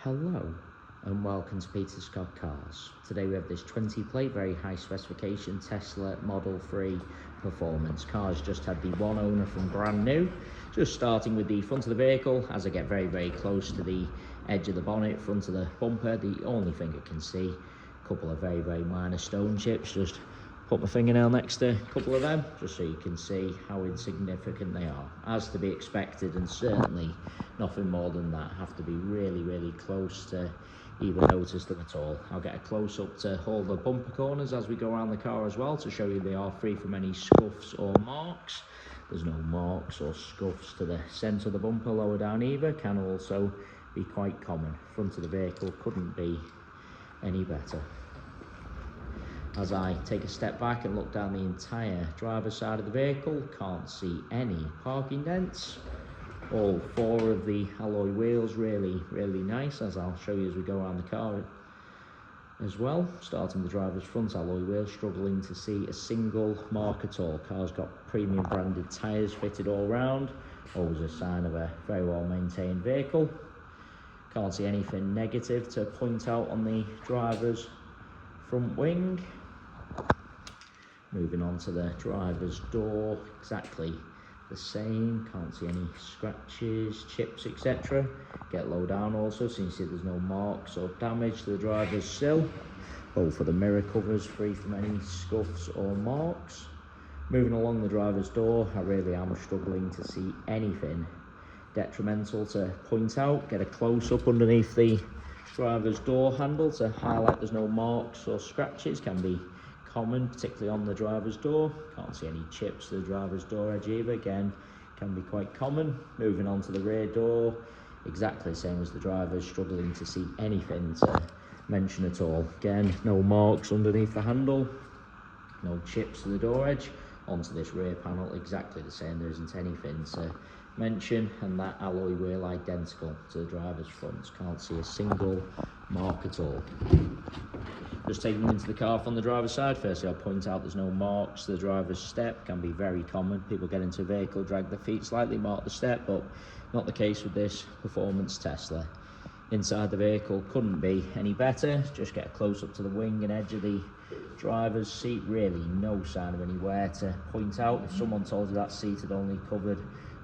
Hello and welcome to Peter Scott Cars. Today we have this 20 plate, very high specification Tesla Model 3 performance. Car's just had the one owner from brand new. Just starting with the front of the vehicle, as I get very close to the edge of the bonnet, front of the bumper, the only thing I can see, a couple of very minor stone chips. Just put my fingernail next to a couple of them, just so you can see how insignificant they are. As to be expected, and certainly nothing more than that. Have to be really close to even notice them at all. I'll get a close-up to all the bumper corners as we go around the car as well, to show you they are free from any scuffs or marks. There's no marks or scuffs to the centre of the bumper, lower down either. Can also be quite common. Front of the vehicle couldn't be any better. As I take a step back and look down the entire driver's side of the vehicle, can't see any parking dents. All four of the alloy wheels really nice, as I'll show you as we go around the car as well. Starting with the driver's front alloy wheel, struggling to see a single mark at all. Car's got premium branded tyres fitted all round, always a sign of a very well maintained vehicle. Can't see anything negative to point out on the driver's front wing. Moving on to the driver's door, exactly the same. Can't see any scratches, chips, etc. Get low down also, so you see there's no marks or damage to the driver's sill. Both of the mirror covers free from any scuffs or marks. Moving along the driver's door, I really am struggling to see anything detrimental to point out. Get a close-up underneath the driver's door handle to highlight there's no marks or scratches. Can be common, particularly on the driver's door. Can't see any chips to the driver's door edge either. Again, can be quite common. Moving on to the rear door, exactly the same as the driver's, struggling to see anything to mention at all. Again, no marks underneath the handle, no chips to the door edge. Onto this rear panel, exactly the same. There isn't anything to mention, and that alloy wheel identical to the driver's front. Can't see a single mark at all. Just taking them into the car from the driver's side, firstly I'll point out there's no marks to the driver's step. Can be very common. People get into a vehicle, drag their feet slightly, mark the step, but not the case with this performance Tesla. Inside the vehicle couldn't be any better. Just get a close up to the wing and edge of the driver's seat. Really no sign of any wear to point out. If someone told you that seat had only covered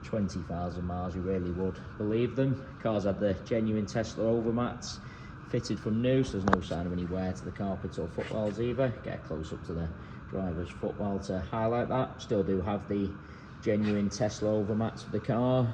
20,000 miles, you really would believe them. Car's had the genuine Tesla overmats fitted from new, so there's no sign of any wear to the carpet or footwells either. Get a close up to the driver's footwell to highlight that. Still do have the genuine Tesla overmats for the car.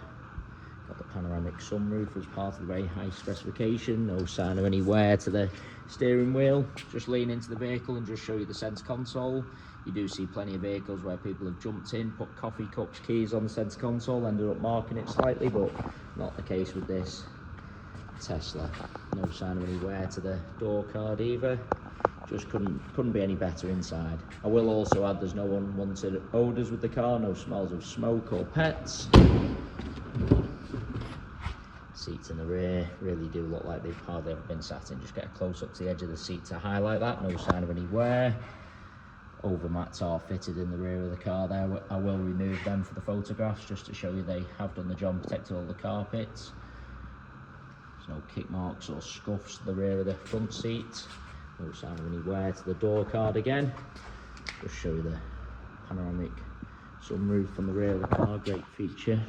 Got the panoramic sunroof as part of the very high specification. No sign of any wear to the steering wheel. Just lean into the vehicle and just show you the center console. You do see plenty of vehicles where people have jumped in, put coffee cups, keys on the center console, ended up marking it slightly, but not the case with this Tesla. No sign of any wear to the door card either. Just couldn't be any better inside. I will also add there's no unwanted odours with the car, no smells of smoke or pets. Seats in the rear really do look like they've hardly ever been sat in. Just get a close up to the edge of the seat to highlight that. No sign of any wear. Overmats are fitted in the rear of the car there. I will remove them for the photographs just to show you they have done the job, protected all the carpets. There's no kick marks or scuffs to the rear of the front seat. No sign of any wear to the door card again. Just show you the panoramic sunroof from the rear of the car, great feature.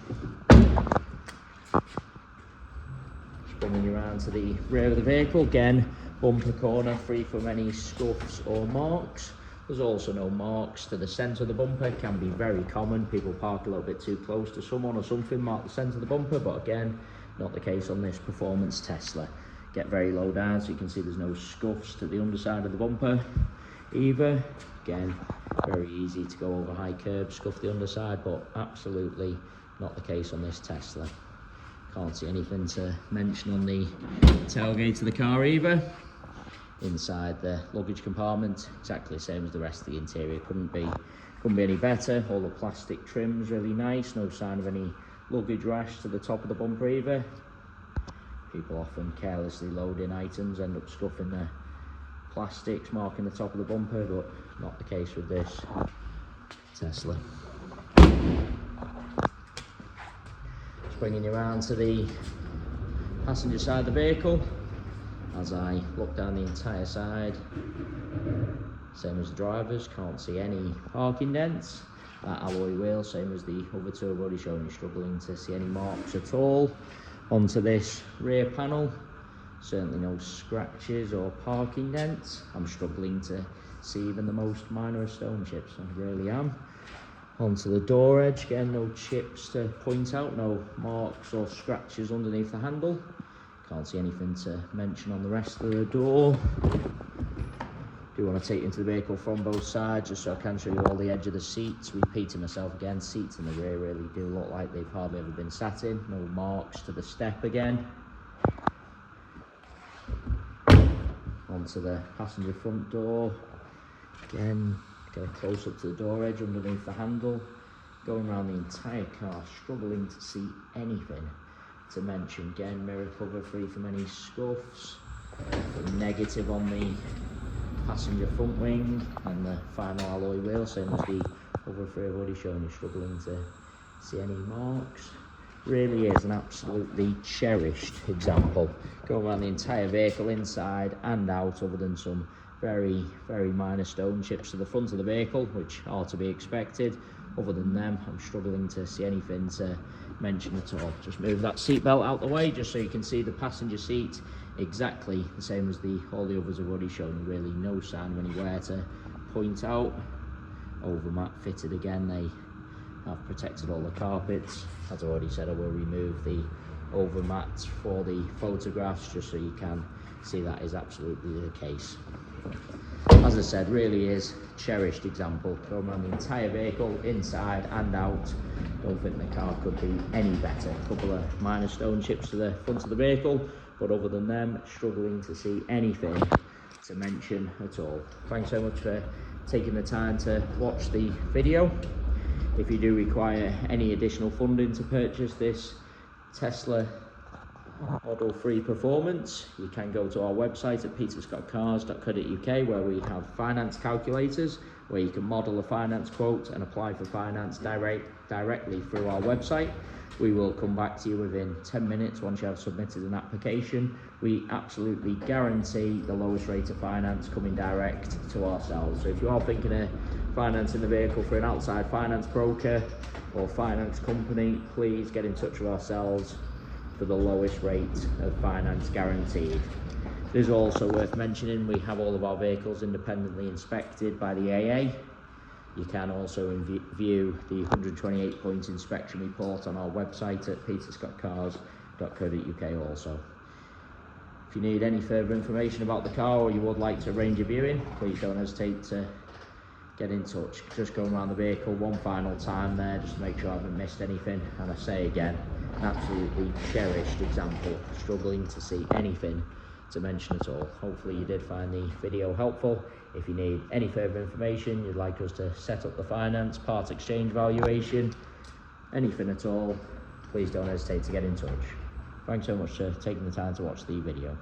Bringing you around to the rear of the vehicle, again, bumper corner free from any scuffs or marks. There's also no marks to the centre of the bumper. Can be very common. People park a little bit too close to someone or something, mark the centre of the bumper, but again, not the case on this performance Tesla. Get very low down so you can see there's no scuffs to the underside of the bumper either. Again, very easy to go over high curbs, scuff the underside, but absolutely not the case on this Tesla. Can't see anything to mention on the tailgate of the car either. Inside the luggage compartment, exactly the same as the rest of the interior. Couldn't be any better. All the plastic trims really nice. No sign of any luggage rash to the top of the bumper either. People often carelessly load in items, end up scuffing the plastics, marking the top of the bumper, but not the case with this Tesla. Just bringing you around to the passenger side of the vehicle. As I look down the entire side, same as the drivers, can't see any parking dents. That alloy wheel, same as the other two I've already shown you, struggling to see any marks at all. Onto this rear panel, certainly no scratches or parking dents. I'm struggling to see even the most minor of stone chips, I really am. Onto the door edge, again no chips to point out, no marks or scratches underneath the handle. Can't see anything to mention on the rest of the door. Do want to take you into the vehicle from both sides just so I can show you all the edge of the seats. Repeating myself again, seats in the rear really do look like they've hardly ever been sat in. No marks to the step again. Onto the passenger front door. Again, get a close up to the door edge underneath the handle. Going around the entire car, struggling to see anything to mention. Again, mirror cover free from any scuffs. Negative on the passenger front wing and the final alloy wheel, same as the other three I've already shown you, struggling to see any marks. Really is an absolutely cherished example. Going around the entire vehicle inside and out, other than some very minor stone chips to the front of the vehicle, which are to be expected. Other than them, I'm struggling to see anything to mention at all. Just move that seatbelt out the way just so you can see the passenger seat exactly the same as all the others I've already shown you. Really no sign of any wear to point out. Overmat fitted again, they have protected all the carpets. As I already said, I will remove the overmats for the photographs just so you can see that is absolutely the case. As I said, really is cherished example. Going around the entire vehicle, inside and out. Don't think the car could be any better. A couple of minor stone chips to the front of the vehicle, but other than them, struggling to see anything to mention at all. Thanks so much for taking the time to watch the video. If you do require any additional funding to purchase this Tesla Model 3 Performance, you can go to our website at peterscottcars.co.uk, where we have finance calculators where you can model a finance quote and apply for finance directly through our website. We will come back to you within 10 minutes once you have submitted an application. We absolutely guarantee the lowest rate of finance coming direct to ourselves. So if you are thinking of financing the vehicle for an outside finance broker or finance company, please get in touch with ourselves for the lowest rate of finance guaranteed. It is also worth mentioning we have all of our vehicles independently inspected by the AA. You can also view the 128-point inspection report on our website at peterscottcars.co.uk also. If you need any further information about the car or you would like to arrange a viewing, please don't hesitate to get in touch. Just going around the vehicle one final time there just to make sure I haven't missed anything. And I say again, an absolutely cherished example, struggling to see anything to mention at all. Hopefully you did find the video helpful. If you need any further information, you'd like us to set up the finance, part exchange valuation, anything at all, please don't hesitate to get in touch. Thanks so much for taking the time to watch the video.